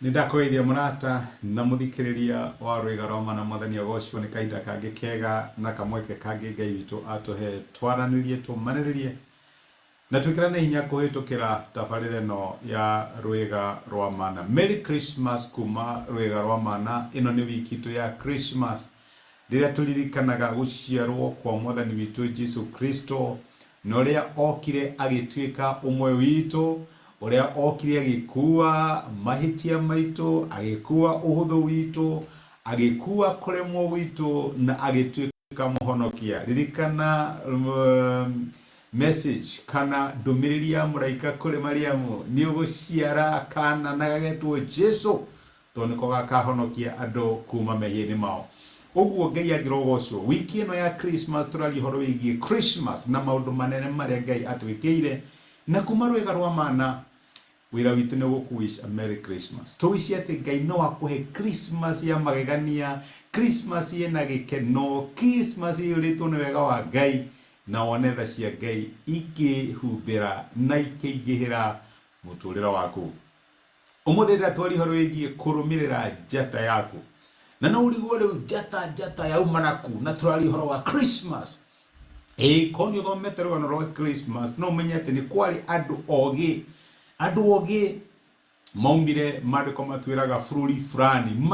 Nindakoithia murata na muthikiriria wa Rwega rwa Mana Mwathani agocwo ni kahinda kangi kega na kamweke kangi Ngai witu atuhe twaranirie tumaniririe na twikirane hinya kuhitukira tabarire no ya Rwega rwa Mana. Merry Christmas kuma Rwega rwa Mana. Ino ni wiki tu ya Christmas riria turirikanaga guciarwo kwa Mwathani witu Jesu Kristo na uria okire agituika umwe witu, uria okire agikua mahitia maitu, agikua uhuthu witu, agikua kuremwo witu na agituika muhonokia. Ririkana message kana ndumiriri ya muraika kuri Mariamu ni uguciara kana na gagetwo Jesu to niko gakahonokia andu kuma mehia-ini mao. Uguo Ngai agirogocwo wiki ino ya Christmas turari horo wigie Christmas na maundu manene maria Ngai atwikiire na kuma Rwega rwa Mana. Wira witu ni gukuwish a Merry Christmas. Tuwishi ati Ngai no akuhe Christmas ya magegania, Christmas yena gikeno, Christmas yuritwo ni wega wa Ngai na wone tha cia Ngai ikihumbira na ikingihira muturira waku. Umuthira twari horo wigie kurumirira njata yaku. Na no urigwo riu njata ya umanaku na turari horo wa Christmas. Konyo thomete rugano rwa Christmas no menyete ni kwari andu ogi maumire mandiko matwiraga bururi fulani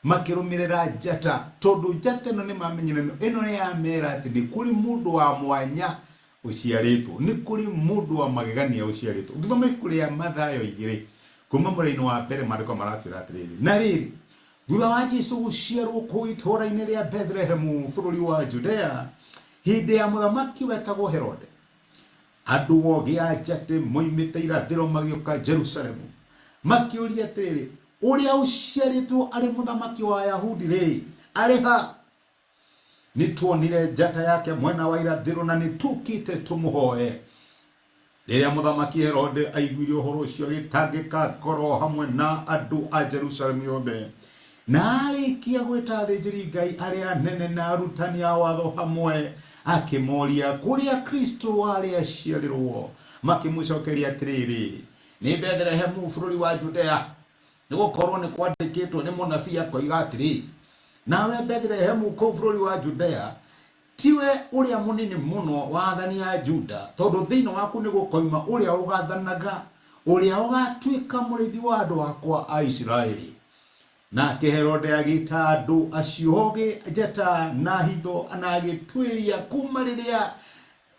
makirumirira njata tondu njata ino ni mamenyire ino ni yamera ati ni kuri mundu wa mwanya uciaritwo, ni kuri mundu wa magegania uciaritwo. Ngithoma ibuku ria Mathayo 2 kuma muraini wa mbere mandiko maratwira atiriri na riri thutha wa Jesu guciarwo kuu itura-ini ria Bethlehemu bururi wa Judea hindi ya muthamaki wetagwo Herode, andu ogi a njata moimite irathiro magioka Jerusalemu makiuria atiriri uria uciaritwo ari muthamaki wa Ayahudi ri ari ha? Nituonire njata yake mwena wa irathiro na nitukite tumuhoe. Riria muthamaki Herode aiguire uhoro ucio gitangika ngoro hamwe na andu a Jerusalemu yothe na arikia gwita athĩnjĩri Ngai aria nene na arutani a watho hamwe akimoria kuria Kristo wari aciarirwo. Makimucokeria atiriri ni Bethlehemu bururi wa Judea nigukorwo ni kwandikitwo ni munabii akoiga atiri nawe Bethlehemu kuu bururi wa Judea tiwe uria munini muno wa athani a Juda, tondu thiini waku ni gukoima uria ugathanaga, uria ugatwika murithi wa andu akwa a Israeli. Nake Herode agita andu acioge njata na hitho na agitwiria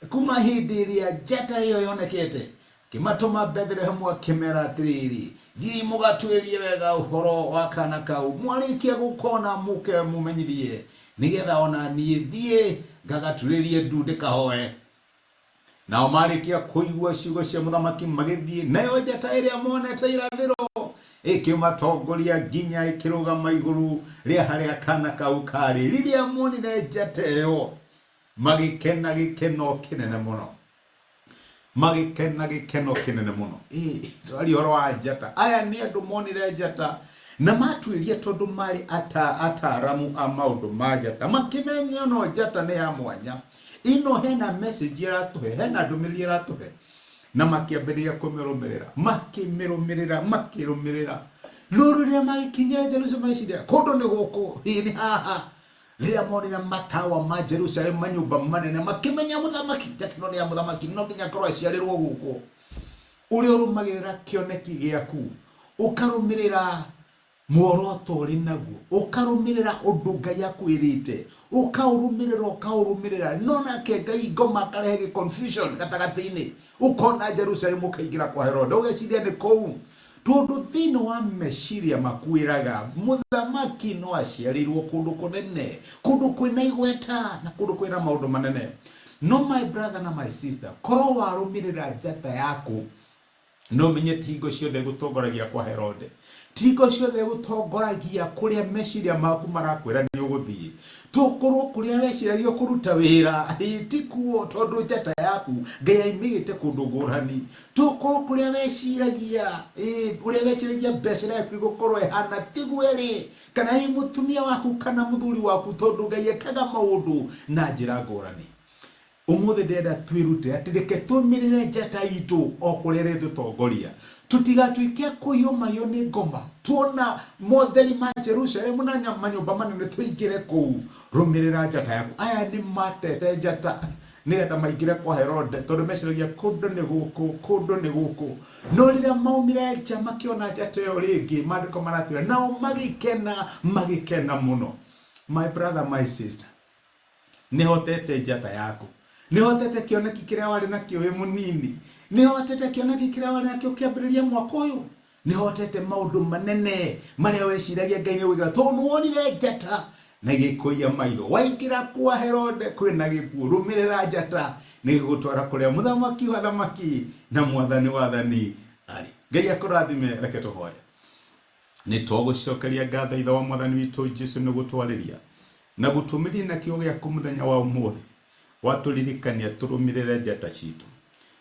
kuma hindi iria njata iyo yonekete kimatuma Bethlehemu akimera atiriri thii mugatwirie wega uhoro wa kana kau mwarikia gukona muke mumenyithie nigetha ona nie thie ngagaturirie ndu ndikahoe. Nao marikia kuigua ciugo cia muthamaki magithie nayo njata iria monete irathiro ikimatongoria nginya ikirugama iguru ria haria kana kau kari. Riria monire njata iyo magikena gikeno kinene muno. Twari horo wa njata aya ni andu monire njata na matwiria tondu mari ataramu a maundu ma njata makimenya no njata ni ya mwanya. Ino hena message iratuhe, hena ndumiriri iratuhe na makiambiria makirumirira luru ria magikinyira Jerusalemu maiciria kundu ni guku ni haha. Riria monire matawa ma Jerusalemu manyumba manene makimenya muthamaki tekno ni ya muthamaki no nginya korwo aciarirwo guku. Uria urumagirira kioneki giaku ukarumirira muoroto uri naguo, ukarumirira undu Ngai akwirite, ukaurumirira no nake Ngai ngoma akarehe confusion gatagati-ini ukona Jerusalemu kaingira kwa Herode ugeciria ni kou tondu thiini wa meciria makwiraga muthamaki no aciarirwo kundu kunene, kundu kwina igweta na kundu kwina maundu manene. No my brother na my sister, korwo warumirira njata yaku no menye tingo ciothe gutongoragia kwa Herode, tingo ciothe gutongoragia kuria meciria maku marakwira ni uguthii tukorwo kuria weciragia kuruta wira tikuo tondu njata yaku Ngai aimigite kundu ngurani. Tukorwo kuria weciragia uria weciragia mbeca yaku gukorwo ihana tigweri kana mutumia waku kana muthuri waku tondu Ngai ekaga maundu na njira ngurani. Umuthe ndenda twirute ati reke tumirire njata itu okurere dutongoria tutigatuike kuyumayo ni ngoma tuona motheri ma Jerusalem na manyumba manene tuingire kuu rumirira njata yaku. Aya ni matete njata nigetha maingire kwa Herode tondu meciragia kundu ni guku no riria maumire nja makiona njata iyo ringi mandiko maratira nao magikena muno. My brother, my sister, nihotete njata yaku, nihotete kioneki kiria wari nakio wi munini, nihotete kioneki kiria wari nakio kiambiriria mwaka uyu, nihotete maundu manene maria weciragia Ngai ni wigira tondu wonire njata na gikuia maitho waingira kwa Herode kwina gikuo. Rumirira njata nigigutwara kuria muthamaki wa thamaki na mwathani wathani ari. Ngai akurathime. Reke tuhoye. Ni twagucokeria ngatho ithe wa mwathani witu Jesu ni gutwariria na gutumiria na kio giaku muthenya wa umuthi waturirikania turumirire njata citu.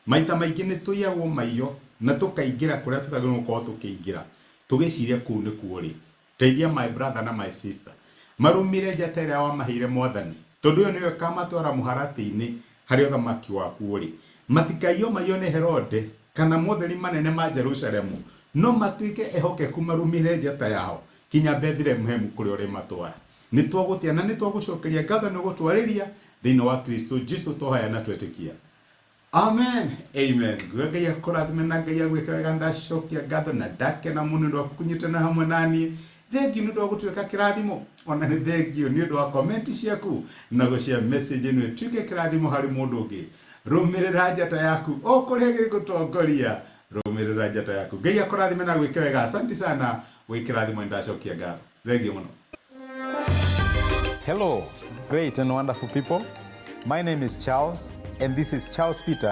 Maita maingi ni tuyagwo maiyo na tukaingira kuria tutagirwo gukorwo tukiingira tugiciria kuu ni kuo ri. Teithia my brother na my sister marumire njata iria wamaheire mwathani tondu uyu niwe kamatwara muharati-ini hari uthamaki waku ri. Matikaiyo maiyo ni Herode kana motheri manene ma Jerusalemu no matuike ehokeku marumire njata yao kinya Bethlehem kuria uri matwara. Ni twagutia na ni twagucokeria ngatho ni gutwariria thiini wa Kristo Jesu tohaya na twetikia. Amen. Amen. Ngai akurathime na Ngai agwike wega ndacokia ngatho na ndakena muno ndo kunyitana hamwe nani. Thengiũ nĩ ũndũ wa gũtuĩka kĩrathimo, ona nĩ thengiũ nĩ ũndũ wa comment ciaku na gũshare message ĩno ĩtuĩke kĩrathimo harĩ mũndũ ũngĩ. Rũmĩrĩra njata yaku o kũrĩa gĩgũtongoria, rũmĩrĩra njata yaku. Ngai akũrathime na gwĩke wega. Asante sana gwĩ kĩrathimo ndacokia ngatho. Thengiũ mũno. Hello, great and wonderful people. My name is Charles and this is Charles Peter